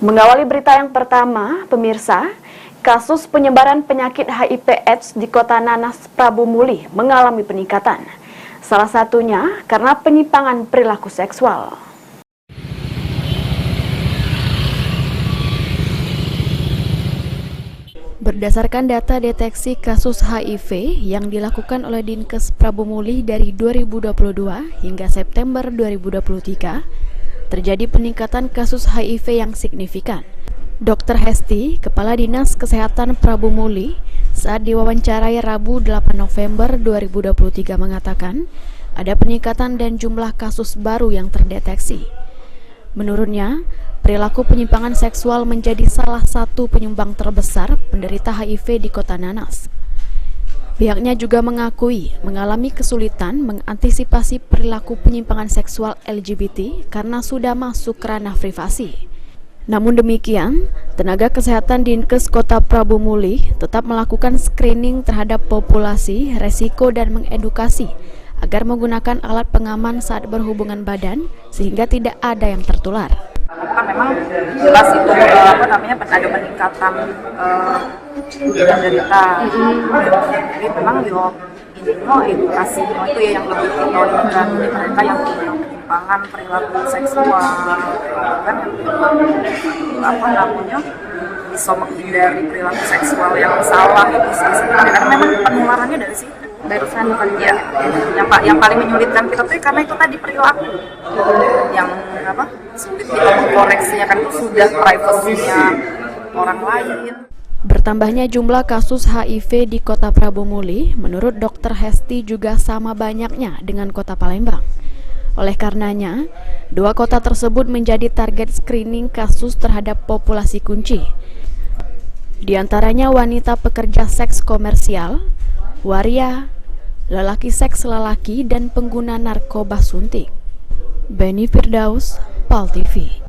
Mengawali berita yang pertama, pemirsa, kasus penyebaran penyakit HIV/AIDS di Kota Nanas, Prabu Muli mengalami peningkatan. Salah satunya karena penyimpangan perilaku seksual. Berdasarkan data deteksi kasus HIV yang dilakukan oleh Dinkes Prabu Muli dari 2022 hingga September 2023, terjadi peningkatan kasus HIV yang signifikan. Dr. Hesti, Kepala Dinas Kesehatan Prabu Muli, saat diwawancarai Rabu 8 November 2023 mengatakan ada peningkatan dan jumlah kasus baru yang terdeteksi. Menurutnya, perilaku penyimpangan seksual menjadi salah satu penyumbang terbesar penderita HIV di Kota Nanas. Pihaknya juga mengakui mengalami kesulitan mengantisipasi perilaku penyimpangan seksual LGBT karena sudah masuk ranah privasi. Namun demikian, tenaga kesehatan Dinkes Kota Prabu Muli tetap melakukan screening terhadap populasi, resiko dan mengedukasi agar menggunakan alat pengaman saat berhubungan badan sehingga tidak ada yang tertular. Kan memang jelas itu ada peningkatan penderita. Jadi memang edukasi itu ya yang lebih kita inginkan mereka yang punya penyimpangan perilaku seksual kan bisa menghindari perilaku seksual yang salah itu sih sebenarnya karena memang penularannya dari situ. Barusan ya, yang paling menyulitkan kita tuh karena itu tadi perilaku yang sulit kita mengkoreksinya kan itu sudah privasinya orang lain. Bertambahnya jumlah kasus HIV di Kota Prabu Muli menurut Dr. Hesti juga sama banyaknya dengan Kota Palembang. Oleh karenanya, dua kota tersebut menjadi target screening kasus terhadap populasi kunci. Di antaranya wanita pekerja seks komersial, waria, lelaki seks lelaki, dan pengguna narkoba suntik. Beni Firdaus, PAL TV.